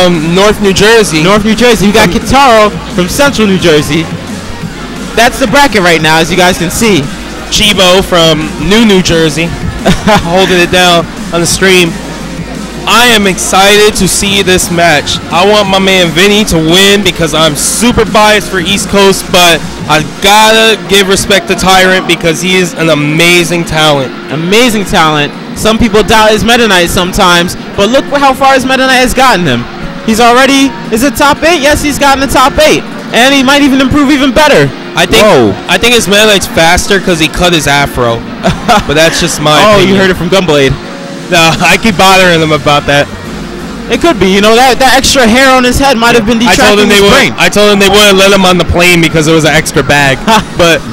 from North New Jersey. North New Jersey. You got Kitaro from Central New Jersey. That's the bracket right now, as you guys can see. Chibo from New Jersey, holding it down on the stream. I am excited to see this match. I want my man Vinnie to win because I'm super biased for East Coast, but I gotta give respect to Tyrant because he is an amazing talent. Amazing talent. Some people doubt his Meta Knight sometimes, but look how far his Meta Knight has gotten him. He's already, is it top 8? Yes, he's gotten the top 8. And he might even improve even better. I think his Meta Knight's faster because he cut his afro. But that's just my opinion. You heard it from Gunblade. No, I keep bothering them about that. It could be, you know, that extra hair on his head might have been detracting his brain. I told him they wouldn't let him on the plane because it was an extra bag. But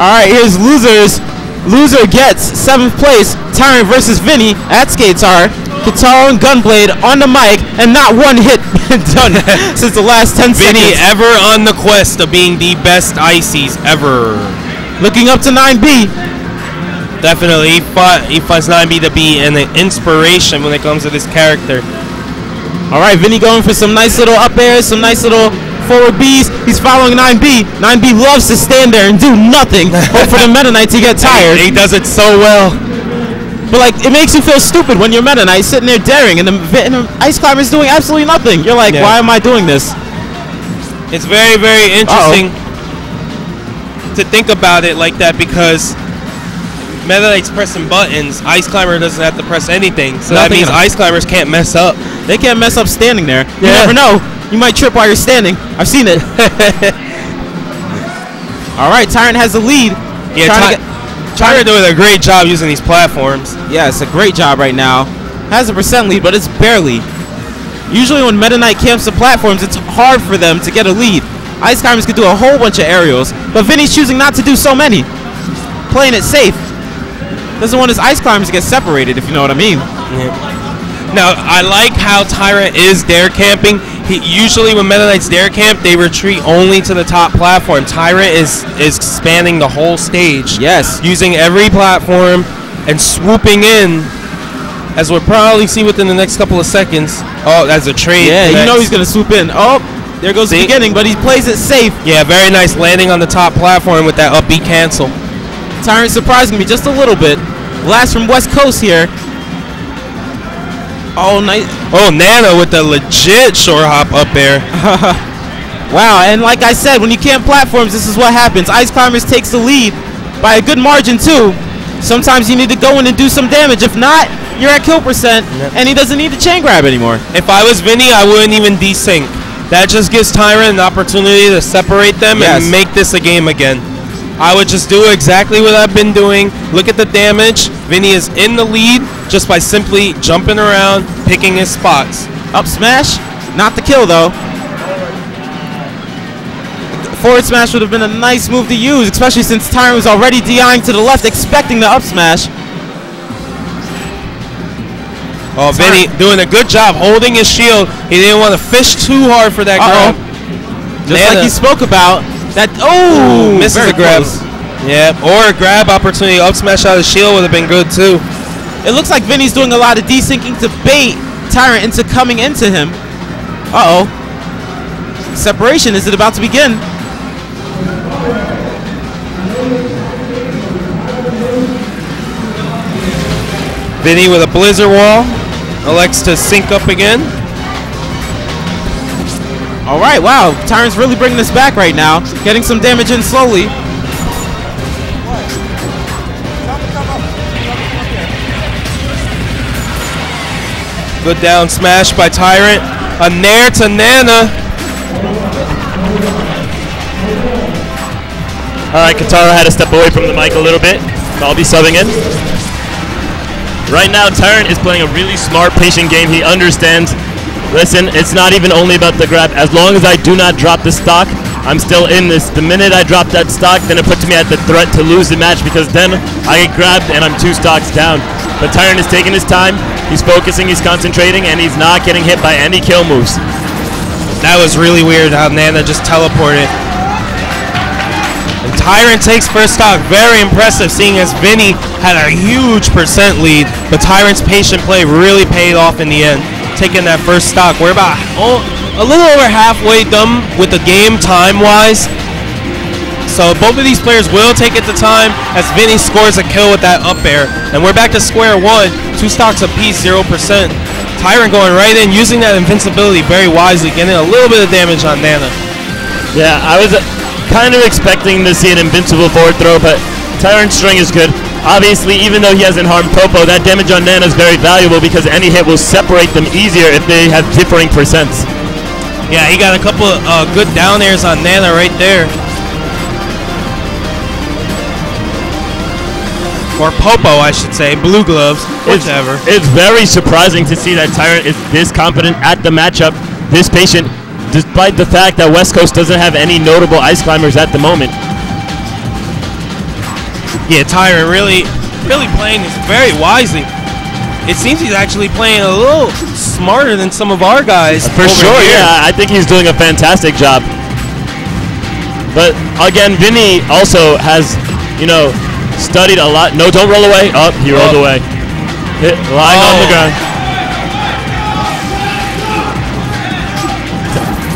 all right, here's losers. Loser gets 7th place. Tyrant versus Vinnie at SKTAR. Kitaro and Gunblade on the mic, and not one hit done since the last 10 Vinnie seconds. ever on the quest of being the best Ices ever. Looking up to 9B. Definitely, he finds 9B to be an inspiration when it comes to this character. All right, Vinnie going for some nice little up airs, some nice little forward Bs. He's following 9B. 9B loves to stand there and do nothing. Hope for the Meta Knight to get tired. He does it so well. But like, it makes you feel stupid when you're Meta Knight sitting there daring, and the Ice Climber's doing absolutely nothing. You're like, why am I doing this? It's very, very interesting to think about it like that because Meta Knight's pressing buttons. Ice Climber doesn't have to press anything, so that means Ice Climbers can't mess up. They can't mess up standing there. You never know. You might trip while you're standing. I've seen it. All right, Tyrant has the lead. Yeah, Tyrant doing a great job using these platforms. Yeah, it's a great job right now. Has a % lead, but it's barely. Usually when Meta Knight camps the platforms, it's hard for them to get a lead. Ice Climbers could do a whole bunch of aerials, but Vinnie's choosing not to do so many. Playing it safe. Doesn't want his Ice Climbers to get separated, if you know what I mean. Yeah. Now, I like how Tyrant is dare camping. Usually when Meta Knights dare camp, they retreat only to the top platform. Tyrant is spanning the whole stage. Yes. Using every platform and swooping in, as we'll probably see within the next couple of seconds. Oh, that's a trade. Yeah, you know he's going to swoop in. Oh, there goes the beginning, but he plays it safe. Yeah, very nice landing on the top platform with that upbeat cancel. Tyrant surprising me just a little bit. Last from West Coast here. Oh, nice. Oh, Nana with the legit short hop up there. Wow, and like I said, when you camp platforms, this is what happens. Ice Climbers takes the lead by a good margin, too. Sometimes you need to go in and do some damage. If not, you're at kill %, and he doesn't need to chain grab anymore. If I was Vinnie, I wouldn't even desync. That just gives Tyrant an opportunity to separate them and make this a game again. I would just do exactly what I've been doing. Look at the damage. Vinnie is in the lead just by simply jumping around, picking his spots. Up smash, not the kill though. Forward smash would have been a nice move to use, especially since Tyrant was already DIing to the left, expecting the up smash. Oh, Vinnie doing a good job holding his shield. He didn't want to fish too hard for that grab. Just like he spoke about. That misses a grab. Yeah, or a grab opportunity. Up smash out of shield would have been good too. It looks like Vinnie's doing a lot of desyncing to bait Tyrant into coming into him. Separation, is it about to begin? Vinnie with a blizzard wall. Elects to sync up again. All right, wow. Tyrant's really bringing this back right now. Getting some damage in slowly. Good down smash by Tyrant. A nair to Nana. All right, Kitaro had to step away from the mic a little bit. I'll be subbing in. Right now, Tyrant is playing a really smart, patient game. He understands. Listen, it's not even only about the grab. As long as I do not drop the stock, I'm still in this. The minute I drop that stock, then it puts me at the threat to lose the match because then I get grabbed and I'm 2 stocks down. But Tyrant is taking his time. He's focusing, he's concentrating, and he's not getting hit by any kill moves. That was really weird how Nana just teleported. And Tyrant takes first stock. Very impressive, seeing as Vinnie had a huge % lead, but Tyrant's patient play really paid off in the end. taking that first stock. We're about a little over halfway done with the game time-wise. So both of these players will take it to time as Vinnie scores a kill with that up air. And we're back to square one. 2 stocks apiece, 0%. Tyrant going right in, using that invincibility very wisely, getting a little bit of damage on Nana. Yeah, I was kind of expecting to see an invincible forward throw, but Tyrant's string is good. Obviously, even though he hasn't harmed Popo, that damage on Nana is very valuable because any hit will separate them easier if they have differing percents. Yeah, he got a couple of good down airs on Nana right there. Or Popo, I should say. Blue gloves, whichever. It's very surprising to see that Tyrant is this confident at the matchup, this patient, despite the fact that West Coast doesn't have any notable ice climbers at the moment. Yeah, Tyrant really playing this very wisely. It seems he's actually playing a little smarter than some of our guys. For sure, yeah. I think he's doing a fantastic job. But again, Vinnie also has, studied a lot. No, don't roll away. Oh, he rolled away. Lying on the ground.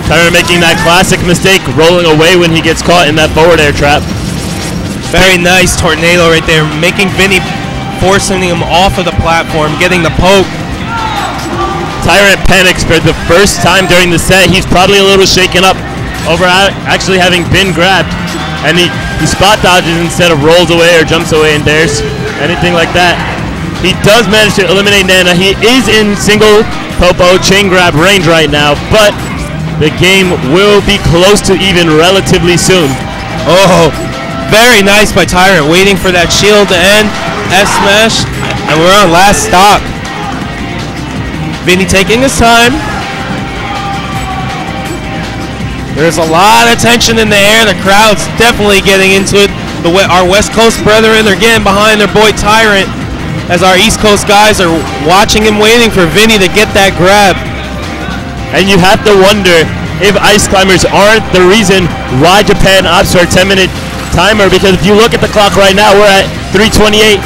Tyrant making that classic mistake, rolling away when he gets caught in that forward air trap. Very nice tornado right there, making Vinnie, forcing him off of the platform, getting the poke. Tyrant panics for the first time during the set. He's probably a little shaken up over actually having been grabbed. And he spot dodges instead of rolls away or jumps away and dares, anything like that. He does manage to eliminate Nana. He is in single Popo chain grab range right now, but the game will be close to even relatively soon. Oh, very nice by Tyrant, waiting for that shield to end. F-smash, and we're on last stock. Vinnie taking his time. There's a lot of tension in the air. The crowd's definitely getting into it. Our West Coast brethren are getting behind their boy Tyrant as our East Coast guys are watching him, waiting for Vinnie to get that grab. And you have to wonder if ice climbers aren't the reason why Japan opts for a 10-minute timer, because if you look at the clock right now, we're at 3:28.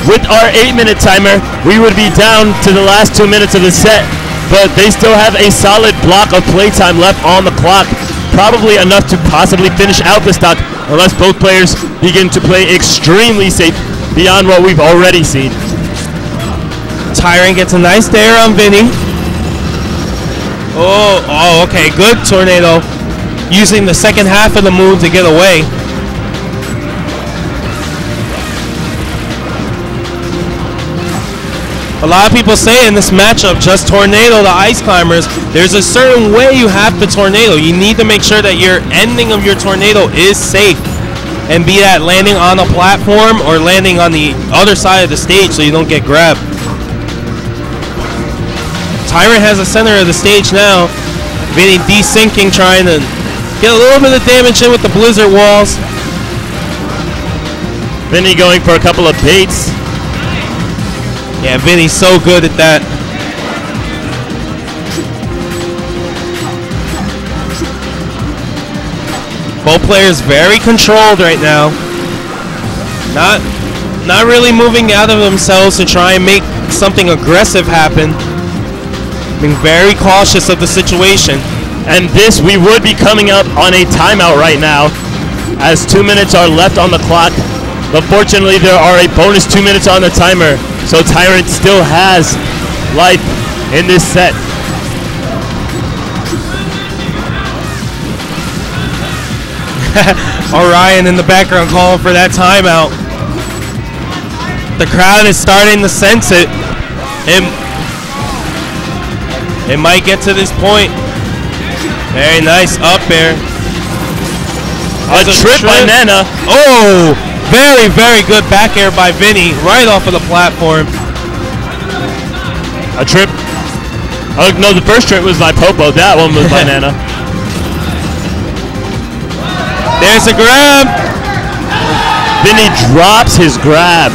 With our 8-minute timer, we would be down to the last 2 minutes of the set, but they still have a solid block of playtime left on the clock. Probably enough to possibly finish out the stock unless both players begin to play extremely safe beyond what we've already seen. Tyrant gets a nice dare on Vinnie. Oh, okay, good tornado. Using the second half of the move to get away. A lot of people say in this matchup, just tornado the ice climbers. There's a certain way you have to tornado. You need to make sure that your ending of your tornado is safe, and be that landing on a platform or landing on the other side of the stage so you don't get grabbed. Tyrant has the center of the stage now. Vinnie desyncing, trying to get a little bit of damage in with the blizzard walls. Vinnie going for a couple of baits. Yeah, Vinnie's so good at that. Both players very controlled right now. Not really moving out of themselves to try and make something aggressive happen. Being very cautious of the situation. And this, we would be coming up on a timeout right now, as 2 minutes are left on the clock. But fortunately, there are a bonus 2 minutes on the timer, so Tyrant still has life in this set. Orion in the background calling for that timeout. The crowd is starting to sense it. It might get to this point. Very nice up air. A trip by Nana. Oh, very, very good back air by Vinnie, right off of the platform. A trip. Oh, no, the first trip was by Popo. That one was by Nana. There's a grab. Vinnie drops his grab.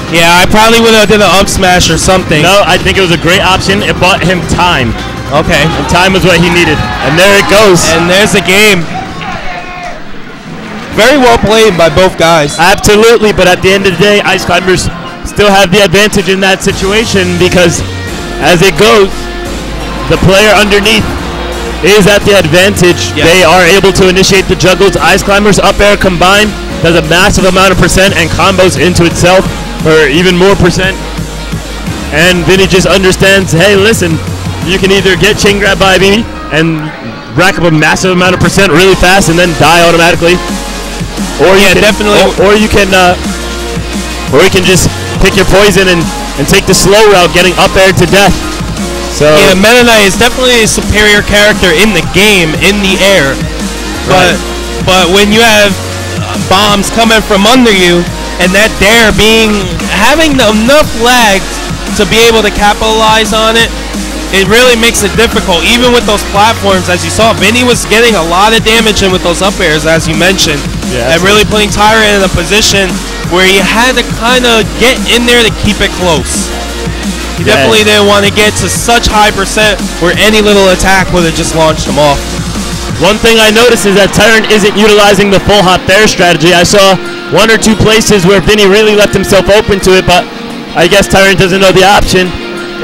Yeah, I probably would have did an up smash or something. No, I think it was a great option. It bought him time. Okay. And time was what he needed. And there it goes. And there's the game. Very well played by both guys. Absolutely, but at the end of the day, Ice Climbers still have the advantage in that situation because as it goes, the player underneath is at the advantage. Yes. They are able to initiate the juggles. Ice Climbers up air combined does a massive amount of percent and combos into itself for even more percent. And Vinnie just understands, hey, listen, you can either get chain grab by me and rack up a massive amount of percent really fast and then die automatically, or you can, definitely, or you can just pick your poison and take the slow route, getting up air to death. So yeah, Meta Knight is definitely a superior character in the game, in the air. Right. But when you have bombs coming from under you and that dare having enough lag to be able to capitalize on it, it really makes it difficult. Even with those platforms, as you saw, Vinnie was getting a lot of damage in with those up airs, as you mentioned, and really putting Tyrant in a position where he had to kind of get in there to keep it close. He definitely didn't want to get to such high percent where any little attack would have just launched him off. One thing I noticed is that Tyrant isn't utilizing the full hop there strategy. I saw one or two places where Vinnie really left himself open to it, but I guess Tyrant doesn't know the option.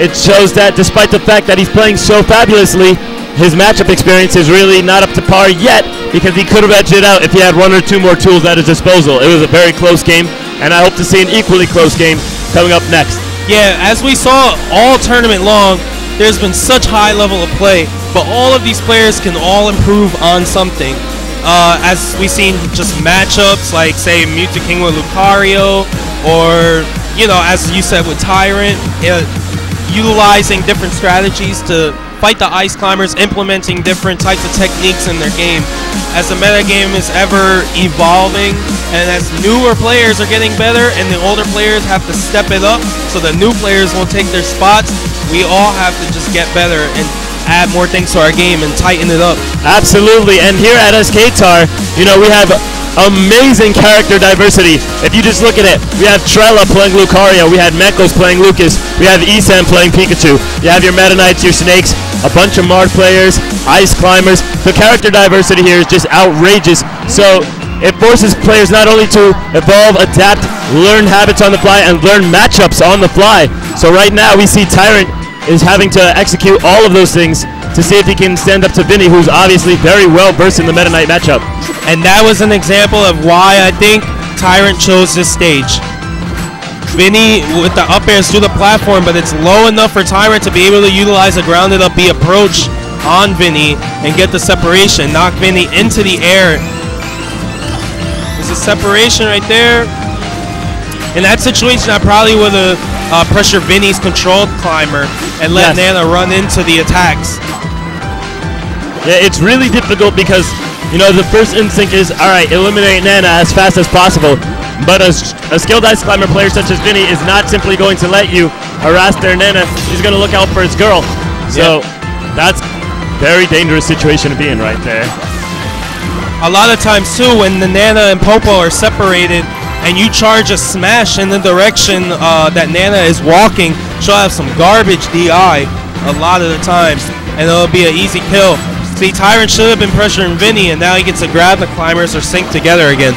It shows that despite the fact that he's playing so fabulously, his matchup experience is really not up to par yet because he could have edged it out if he had one or two more tools at his disposal. It was a very close game, and I hope to see an equally close game coming up next. Yeah, as we saw all tournament long, there's been such high level of play, but all of these players can all improve on something. As we've seen just matchups like, say, Mewtwo King with Lucario, or, you know, as you said with Tyrant, utilizing different strategies to fight the Ice Climbers, implementing different types of techniques in their game. As the meta game is ever evolving, and as newer players are getting better and the older players have to step it up so the new players won't take their spots, we all have to just get better and add more things to our game and tighten it up. Absolutely, and here at SKTAR, you know, we have amazing character diversity. If you just look at it, we have Trella playing Lucario, we had Mekos playing Lucas, we have Isan playing Pikachu, you have your Meta Knights, your Snakes, a bunch of Marth players, Ice Climbers. The character diversity here is just outrageous. So it forces players not only to evolve, adapt, learn habits on the fly, and learn matchups on the fly. So right now we see Tyrant is having to execute all of those things to see if he can stand up to Vinnie, who's obviously very well versed in the Meta Knight matchup. And that was an example of why I think Tyrant chose this stage. Vinnie with the up airs through the platform, but it's low enough for Tyrant to be able to utilize a grounded up B approach on Vinnie and get the separation, knock Vinnie into the air. There's a separation right there. In that situation, I probably would have pressured Vinnie's controlled climber and let Nana run into the attacks. Yeah, it's really difficult because, you know, the first instinct is, all right, eliminate Nana as fast as possible. But a skilled Ice Climber player such as Vinnie is not simply going to let you harass their Nana. He's going to look out for his girl. So that's a very dangerous situation to be in right there. A lot of times, too, when the Nana and Popo are separated and you charge a smash in the direction that Nana is walking, she'll have some garbage DI a lot of the times, and it'll be an easy kill. See, Tyrant should have been pressuring Vinnie, and now he gets to grab the climbers or sync together again.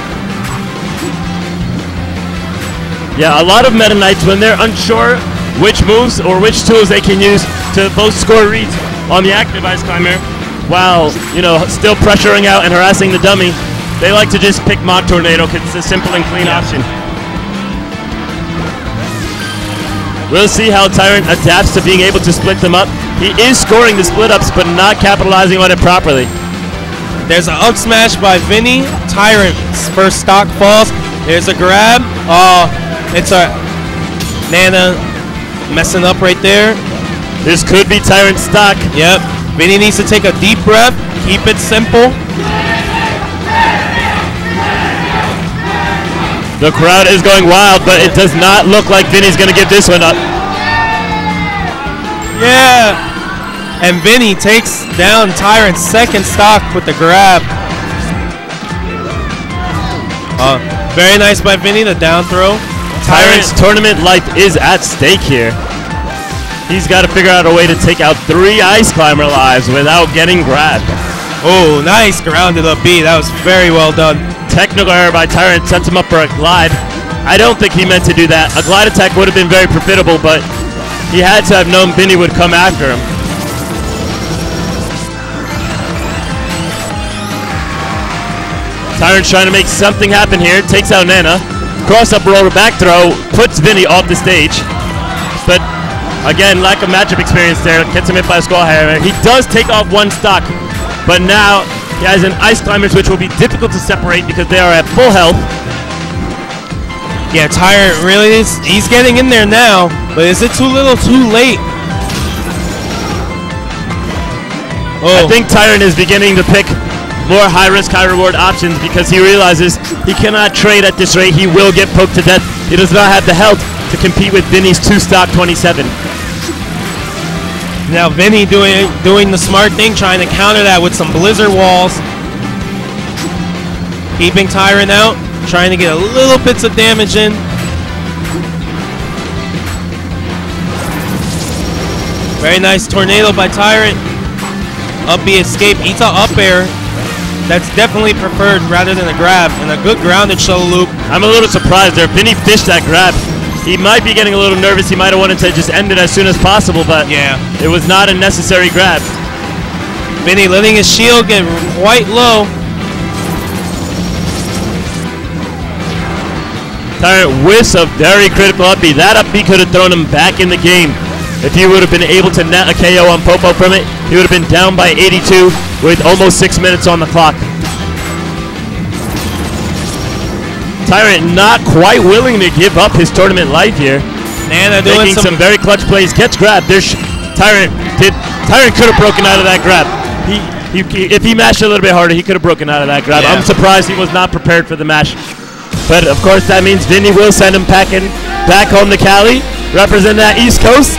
Yeah, a lot of Meta Knights, when they're unsure which moves or which tools they can use to both score reads on the active Ice Climber, while, you know, still pressuring out and harassing the dummy, they like to just pick Mach Tornado because it's a simple and clean option. We'll see how Tyrant adapts to being able to split them up. He is scoring the split-ups, but not capitalizing on it properly. There's an up smash by Vinnie. Tyrant's first stock falls. There's a grab. It's a Nana messing up right there. This could be Tyrant's stock. Yep. Vinnie needs to take a deep breath. Keep it simple. The crowd is going wild, but it does not look like Vinnie's going to give this one up. Yeah. And Vinnie takes down Tyrant's second stock with the grab. Very nice by Vinnie, the down throw. Tyrant's tournament life is at stake here. He's got to figure out a way to take out 3 Ice Climber lives without getting grabbed. Oh, nice grounded up B. That was very well done. technical error by Tyrant sets him up for a glide. I don't think he meant to do that. A glide attack would have been very profitable, but he had to have known Vinnie would come after him. Tyrant trying to make something happen here. Takes out Nana. Cross up roll back throw. Puts Vinnie off the stage. But again, lack of matchup experience there. Gets him hit by a skull hammer. He does take off one stock. But now he has an Ice Climbers, which will be difficult to separate because they are at full health. Yeah, Tyrant really is. He's getting in there now. But is it too little, too late? I think Tyrant is beginning to pick more high-risk, high-reward options because he realizes he cannot trade at this rate. He will get poked to death. He does not have the health to compete with Vinnie's 2-stock 27. Now Vinnie doing the smart thing, trying to counter that with some blizzard walls. Keeping Tyrant out, trying to get a little bits of damage in. Very nice tornado by Tyrant. Up B escape, eats a up air. That's definitely preferred rather than a grab, and a good grounded shuttle loop. I'm a little surprised there. Vinnie fished that grab. He might be getting a little nervous. He might have wanted to just end it as soon as possible, but yeah, it was not a necessary grab. Vinnie letting his shield get quite low. Tyrant whiffs a very critical up B. That up B could have thrown him back in the game. If he would have been able to net a KO on Popo from it, he would have been down by 82 with almost 6 minutes on the clock. Tyrant not quite willing to give up his tournament life here. Nana doing some very clutch plays. Gets grabbed. There's Tyrant could have broken out of that grab. If he mashed a little bit harder, he could have broken out of that grab. Yeah. I'm surprised he was not prepared for the mash. But of course that means Vinnie will send him packing back home to Cali, represent that East Coast.